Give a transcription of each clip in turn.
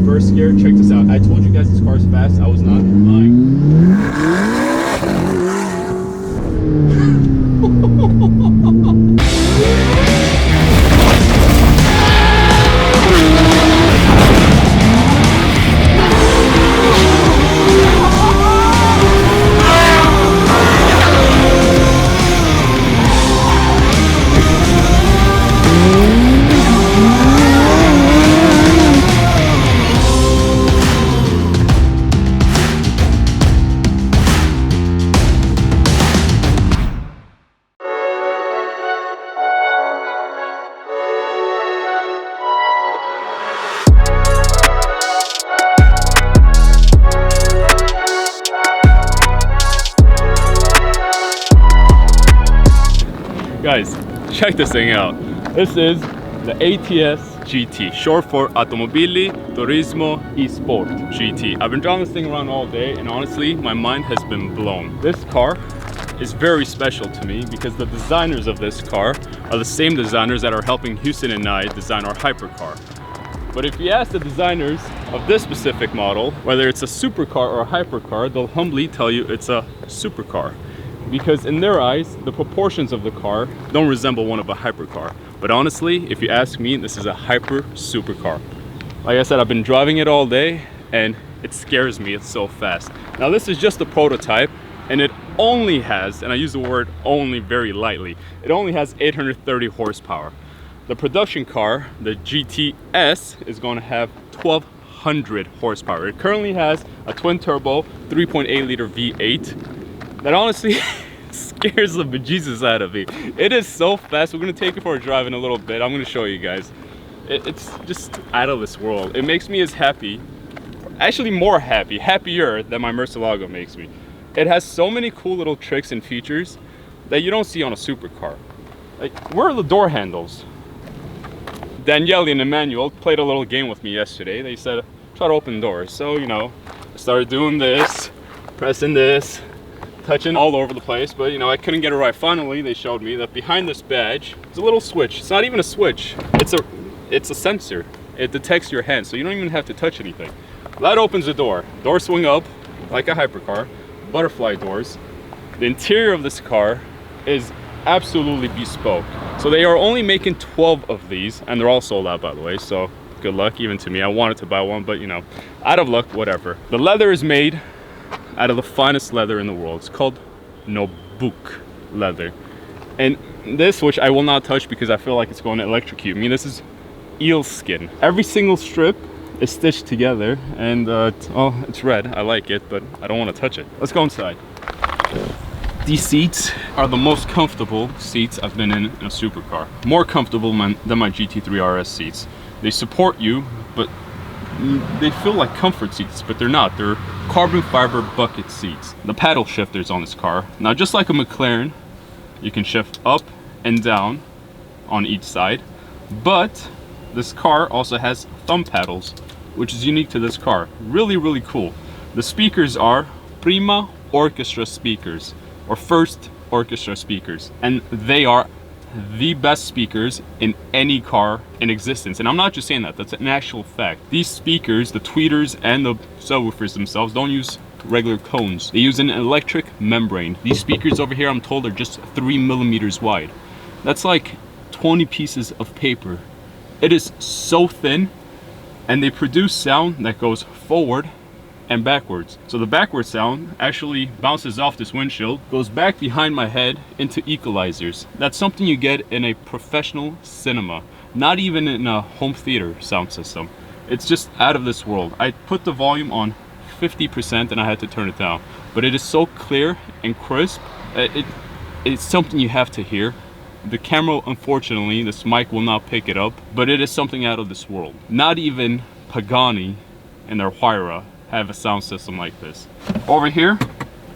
First gear, check this out. I told you guys this car is fast. I was not lying. Guys, check this thing out. This is the ATS GT, short for Automobili Turismo e Sport GT. I've been driving this thing around all day, and honestly, my mind has been blown. This car is very special to me because the designers of this car are the same designers that are helping Houston and I design our hypercar. But if you ask the designers of this specific model, whether it's a supercar or a hypercar, they'll humbly tell you it's a supercar. Because in their eyes, the proportions of the car don't resemble one of a hypercar. But honestly, if you ask me, this is a hyper supercar. Like I said, I've been driving it all day and it scares me, it's so fast. Now this is just a prototype and it only has, and I use the word only very lightly, it only has 830 horsepower. The production car, the GTS, is going to have 1200 horsepower. It currently has a twin turbo 3.8 liter V8 that honestly scares the bejesus out of me. It is so fast. We're gonna take it for a drive in a little bit. I'm gonna show you guys. It's just out of this world. It makes me as happy, actually more happy, happier than my Murcielago makes me. It has so many cool little tricks and features that you don't see on a supercar. Like, where are the door handles? Daniele and Emmanuel played a little game with me yesterday. They said, try to open doors. So, you know, I started doing this, pressing this, touching all over the place, but you know, I couldn't get it right. Finally, they showed me that behind this badge is a little switch. It's not even a switch. It's a sensor. It detects your hand, so you don't even have to touch anything. That opens the door. Doors swing up like a hypercar. Butterfly doors. The interior of this car is absolutely bespoke. So they are only making 12 of these, and they're all sold out, by the way. So good luck, even to me. I wanted to buy one, but you know, out of luck, whatever. The leather is made out of the finest leather in the world. It's called Nobuk leather. And this, which I will not touch because I feel like it's going to electrocute me, this is eel skin. Every single strip is stitched together, and oh, it's red. I like it, but I don't want to touch it. Let's go inside. These seats are the most comfortable seats I've been in a supercar. More comfortable than my GT3 RS seats. They support you, but they feel like comfort seats, but they're not. They're carbon fiber bucket seats. The paddle shifters on this car, now just like a McLaren, you can shift up and down on each side, but this car also has thumb paddles, which is unique to this car. Really, really cool. The speakers are Prima Orchestra speakers, or first orchestra speakers, and they are the best speakers in any car in existence. And I'm not just saying that, that's an actual fact. These speakers, the tweeters and the subwoofers themselves, don't use regular cones. They use an electric membrane. These speakers over here, I'm told, are just 3 millimeters wide. That's like 20 pieces of paper. It is so thin, and they produce sound that goes forward and backwards. So the backward sound actually bounces off this windshield, goes back behind my head into equalizers. That's something you get in a professional cinema, not even in a home theater sound system. It's just out of this world. I put the volume on 50% and I had to turn it down, but it is so clear and crisp. It's something you have to hear. The camera, unfortunately, this mic will not pick it up, but it is something out of this world. Not even Pagani and their Huayra have a sound system like this. Over here,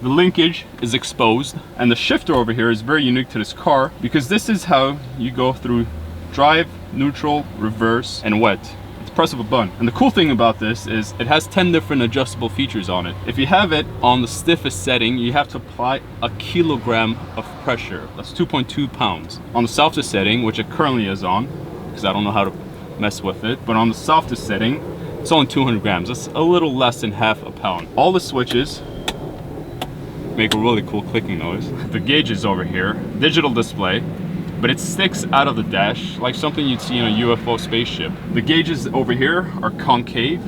the linkage is exposed, and the shifter over here is very unique to this car because this is how you go through drive, neutral, reverse, and wet. It's press of a button. And the cool thing about this is it has 10 different adjustable features on it. If you have it on the stiffest setting, you have to apply a kilogram of pressure. That's 2.2 pounds. On the softest setting, which it currently is on, because I don't know how to mess with it, but on the softest setting, It's only 200 grams. That's a little less than half a pound. All the switches make a really cool clicking noise. The gauge is over here, digital display, but it sticks out of the dash like something you'd see in a UFO spaceship. The gauges over here are concave,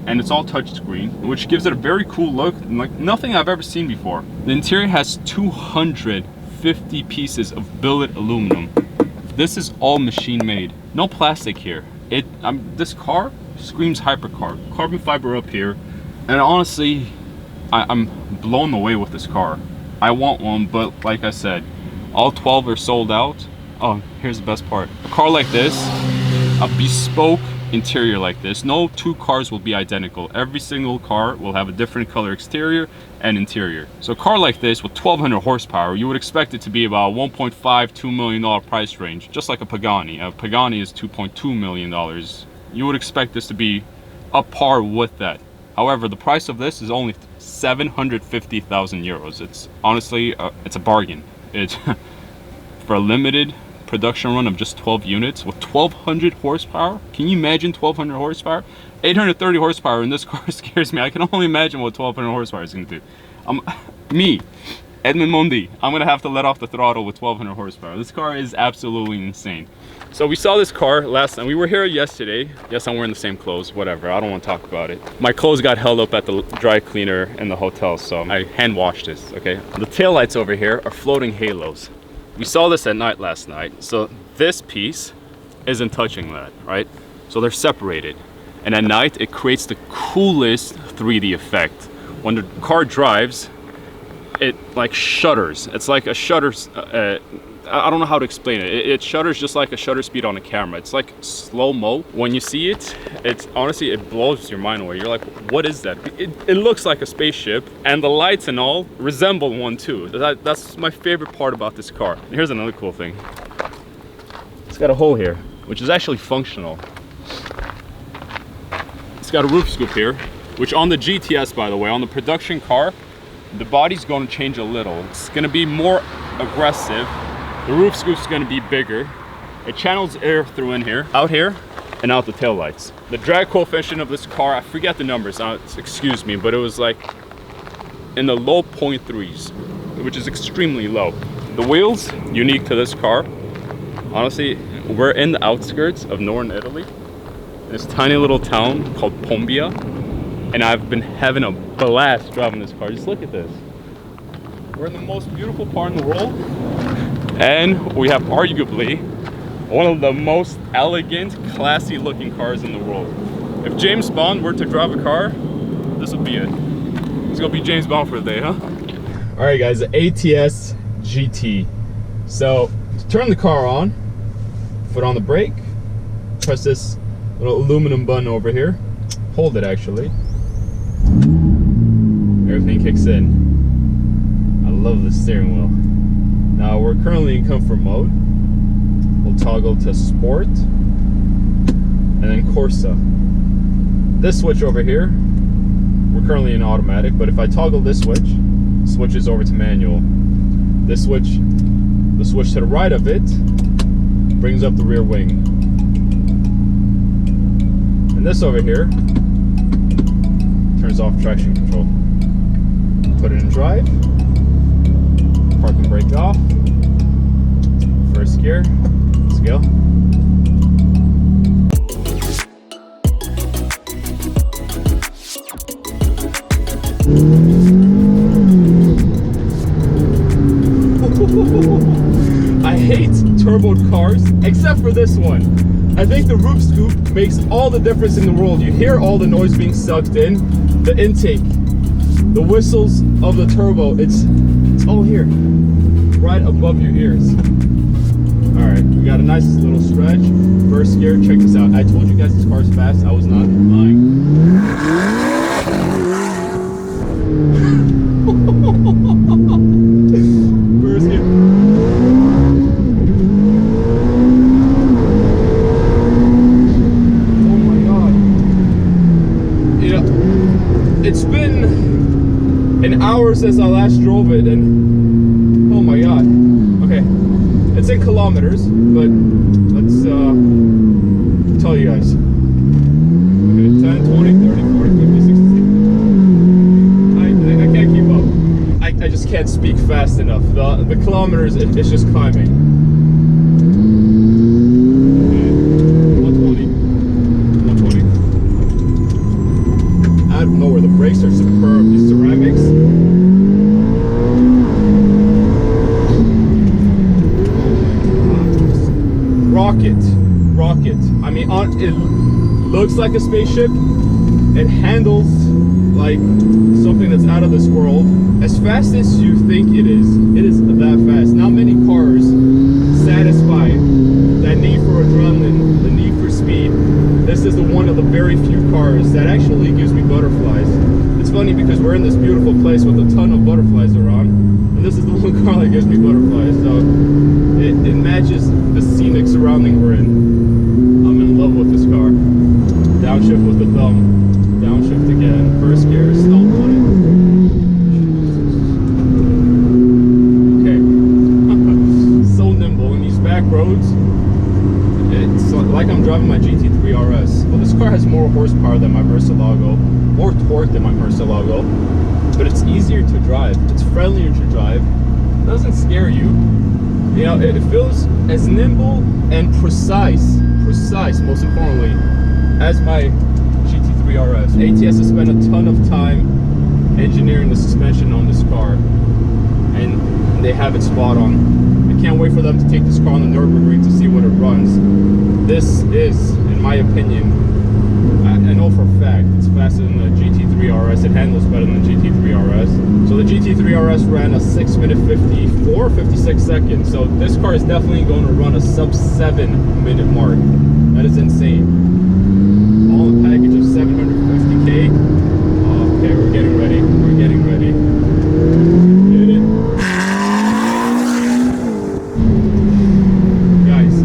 and it's all touchscreen, which gives it a very cool look, like nothing I've ever seen before. The interior has 250 pieces of billet aluminum. This is all machine made. No plastic here. This car screams hypercar. Carbon fiber up here, and honestly, I'm blown away with this car. I want one, but like I said, all 12 are sold out. Oh, here's the best part. A car like this, a bespoke interior like this, no two cars will be identical. Every single car will have a different color exterior and interior. So a car like this with 1200 horsepower, you would expect it to be about $1.5–2 million price range, just like a Pagani. A Pagani is $2.2 million. You would expect this to be up par with that. However, the price of this is only 750,000 euros. It's honestly, it's a bargain. It's for a limited production run of just 12 units with 1200 horsepower. Can you imagine 1200 horsepower? 830 horsepower in this car scares me. I can only imagine what 1200 horsepower is going to do. Me, Edmond Mondi, I'm going to have to let off the throttle with 1200 horsepower. This car is absolutely insane. So we saw this car last night. We were here yesterday. Yes, I'm wearing the same clothes, whatever. I don't want to talk about it. My clothes got held up at the dry cleaner in the hotel, so I hand washed this, okay? The taillights over here are floating halos. We saw this at night last night. So this piece isn't touching that, right? So they're separated. And at night, it creates the coolest 3D effect. When the car drives, it like shudders. It's like a shutter, I don't know how to explain it. It shutters just like a shutter speed on a camera. It's like slow-mo. When you see it, it's honestly, it blows your mind away. You're like, what is that? It looks like a spaceship, and the lights and all resemble one too. That's my favorite part about this car. Here's another cool thing. It's got a hole here, which is actually functional. It's got a roof scoop here, which on the GTS, by the way, on the production car, the body's going to change a little. It's going to be more aggressive. The roof scoop's going to be bigger. It channels air through in here, out here, and out the tail lights. The drag coefficient of this car, I forget the numbers, excuse me, but it was like in the low 0.3s, which is extremely low. The wheels, unique to this car. Honestly, we're in the outskirts of northern Italy, this tiny little town called Pombia, and I've been having a blast driving this car. Just look at this. We're in the most beautiful part in the world, and we have arguably one of the most elegant, classy looking cars in the world. If James Bond were to drive a car, this would be it. It's gonna be James Bond for the day, huh? All right guys, the ATS GT. So to turn the car on, foot on the brake, press this little aluminum button over here, hold it actually. Everything kicks in. I love the steering wheel. Now we're currently in comfort mode. We'll toggle to sport and then Corsa. This switch over here, we're currently in automatic, but if I toggle this switch, it switches over to manual. This switch, the switch to the right of it, brings up the rear wing. And this over here turns off traction control. Put it in drive. Parking brake off. First gear. Let's go. I hate turboed cars, except for this one. I think the roof scoop makes all the difference in the world. You hear all the noise being sucked in, the intake, the whistles of the turbo. It's all here, right above your ears. All right, we got a nice little stretch. First gear, check this out. I told you guys this car's fast. I was not lying. First gear. Oh my God. You know, it's been an hour since I last drove it, and oh my God. Okay, it's in kilometers, but let's tell you guys. Okay, 10, 20. just can't speak fast enough. The kilometers, it's just climbing. Okay. 120. 120. Out of nowhere, the brakes are superb. These ceramics. Rocket. I mean, it looks like a spaceship. It handles like something that's out of this world. As fast as you think it is that fast. Not many cars satisfy that need for adrenaline, the need for speed. This is one of the very few cars that actually gives me butterflies. It's funny because we're in this beautiful place with a ton of butterflies around, and this is the one car that gives me butterflies. So it matches the scenic surrounding we're in. I'm in love with this car. Downshift with the thumb. Downshift again. First gear. Stomp on it. Okay. So nimble in these back roads. It's like I'm driving my GT3 RS. Well, this car has more horsepower than my Murcielago, more torque than my Murcielago, but it's easier to drive. It's friendlier to drive. It doesn't scare you. You know, it feels as nimble and precise, most importantly, as my GT3 RS. ATS has spent a ton of time engineering the suspension on this car, and they have it spot on. I can't wait for them to take this car on the Nürburgring to see what it runs. This is, in my opinion, I know for a fact, it's faster than the GT3 RS. It handles better than the GT3 RS. So the GT3 RS ran a 6 minute 56 seconds. So this car is definitely going to run a sub 7 minute mark. That is insane. All in a package of 750K. Okay, we're getting ready. We're getting ready. Get it? Guys,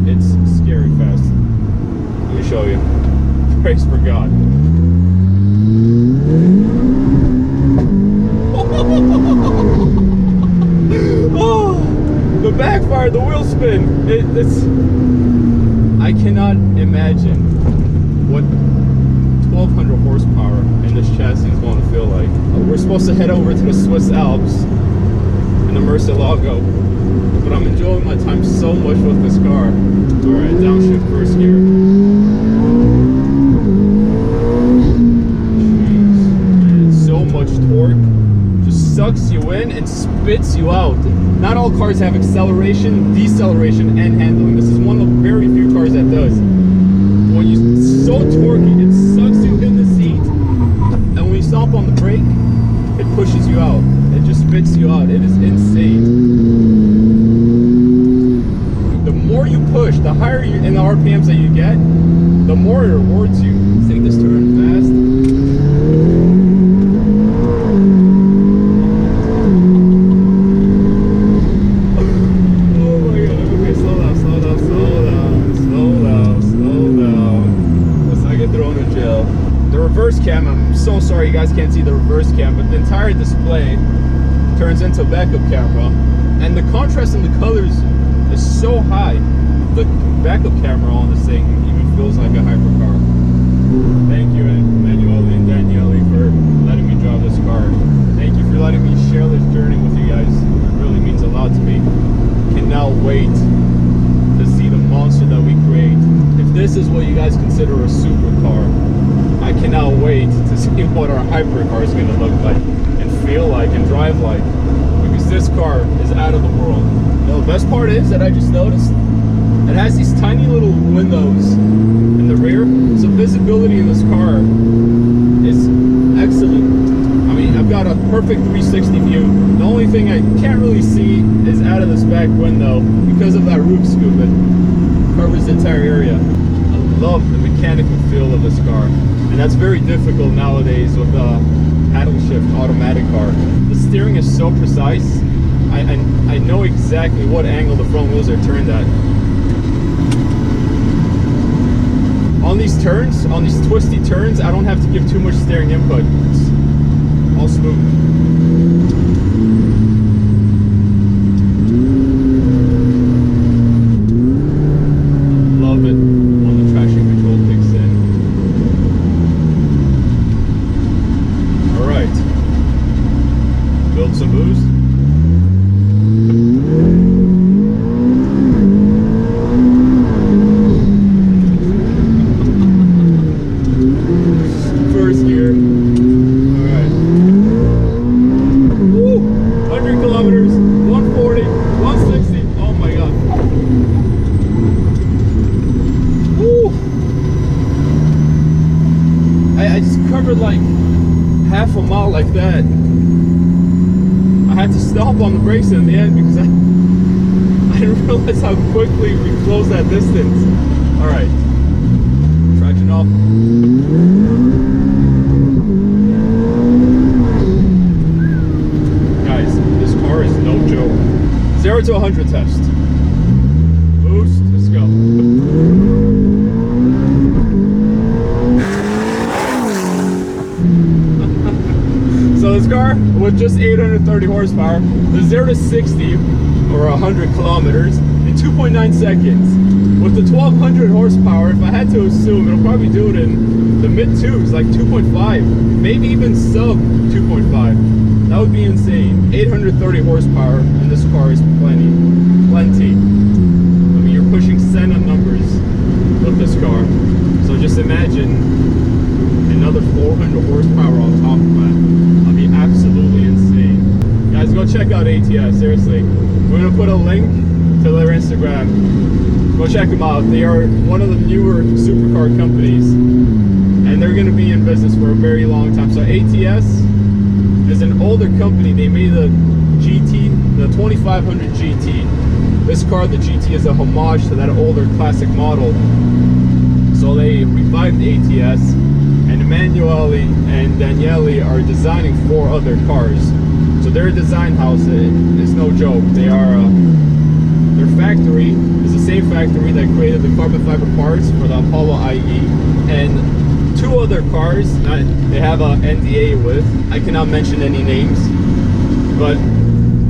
it's scary fast. Let me show you. Praise for God. Oh, the backfire, the wheel spin. It's. I cannot imagine what 1200 horsepower in this chassis is going to feel like. We're supposed to head over to the Swiss Alps in the Murcielago, but I'm enjoying my time so much with this car. Alright, downshift first gear. Jeez, so much torque. Just sucks you in and spits you out. Not all cars have acceleration, deceleration, and handling. This is one of the very few cars that does. When you're so torquey, it sucks you in the seat, and when you stomp on the brake, it pushes you out. It just spits you out. It is insane. The more you push, the higher you in the RPMs that you get, the more it rewards you. Let's take this turn fast. Cam, I'm so sorry you guys can't see the reverse cam, but the entire display turns into backup camera, and the contrast in the colors is so high. The backup camera on this thing even feels like a hypercar. Thank you, Emanuele and Daniele, for letting me drive this car. Thank you for letting me share this journey with you guys. It really means a lot to me. Cannot wait to see the monster that we create. If this is what you guys consider a supercar, I cannot wait to see what our hypercar is going to look like and feel like and drive like, because this car is out of the world. You know, the best part is that I just noticed it has these tiny little windows in the rear, so visibility in this car is excellent. I mean, I've got a perfect 360 view. The only thing I can't really see is out of this back window because of that roof scoop. It covers the entire area. I love the mechanical feel of this car, and that's very difficult nowadays with a paddle shift automatic car. The steering is so precise. I know exactly what angle the front wheels are turned at. On these turns, on these twisty turns, I don't have to give too much steering input. It's all smooth. Love it when the traction control kicks in. I just covered like half a mile like that. I had to stop on the brakes in the end because I didn't realize how quickly we closed that distance. All right, traction off. Guys, this car is no joke. 0 to 100 test. Boost, let's go. So this car with just 830 horsepower, the 0 to 60 or 100 kilometers in 2.9 seconds. With the 1200 horsepower, if I had to assume, it'll probably do it in the mid twos, like 2.5, maybe even sub 2.5. That would be insane. 830 horsepower, and this car is plenty. I mean, you're pushing Senna numbers with this car. So just imagine another 400 horsepower on top of that. That'd be absolutely insane. Guys, go check out ATS, seriously. We're gonna put a link to their Instagram. Go check them out. They are one of the newer supercar companies, and they're gonna be in business for a very long time. So ATS is an older company. They made the GT, the 2500 GT. This car, the GT, is a homage to that older classic model. So they revived ATS, and Emanuele and Daniele are designing 4 other cars. So their design house is no joke. They are their factory is the same factory that created the carbon fiber parts for the Apollo IE, and 2 other cars they have an NDA with. I cannot mention any names, but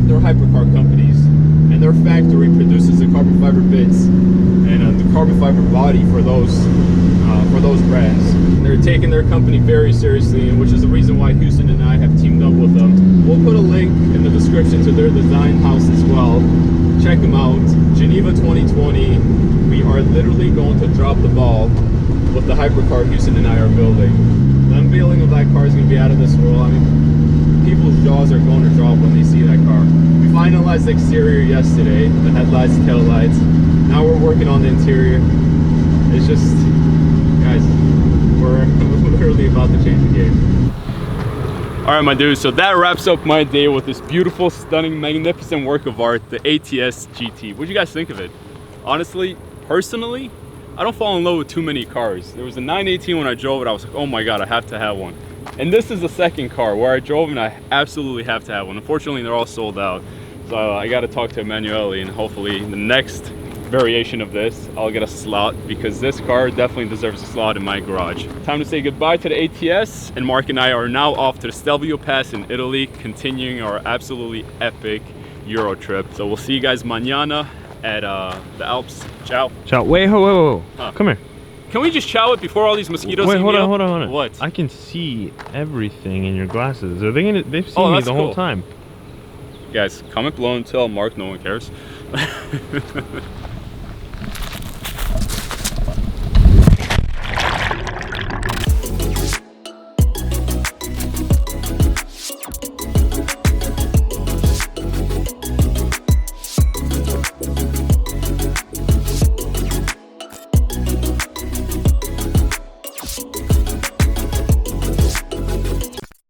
they're hypercar companies, and their factory produces the carbon fiber bits and the carbon fiber body for those brands. They're taking their company very seriously, and which is the reason why Houston and I have teamed up with them. We'll put a link in the description to their design house as well. Check them out. Geneva 2020. We are literally going to drop the ball with the hypercar Houston and I are building. The unveiling of that car is going to be out of this world. I mean, people's jaws are going to drop when they see that car. We finalized the exterior yesterday, the headlights, tail lights. Now we're working on the interior. It's just, guys, we're literally about to change the game. All right, my dudes, so that wraps up my day with this beautiful, stunning, magnificent work of art, the ATS GT. What do you guys think of it? Honestly, personally, I don't fall in love with too many cars. There was a 918 when I drove it. I was like, oh my God, I have to have one. And this is the second car where I drove and I absolutely have to have one. Unfortunately, they're all sold out. So I got to talk to Emanuele, and hopefully the next variation of this, I'll get a slot, because this car definitely deserves a slot in my garage. Time to say goodbye to the ATS, and Mark and I are now off to the Stelvio Pass in Italy, continuing our absolutely epic Euro trip. So we'll see you guys mañana at the Alps. Ciao. Ciao. Wait, whoa. Huh. Come here. Can we just chow it before all these mosquitoes? Wait, hold on. What? I can see everything in your glasses. Are they they've seen me the whole time. Guys, comment below and tell Mark no one cares.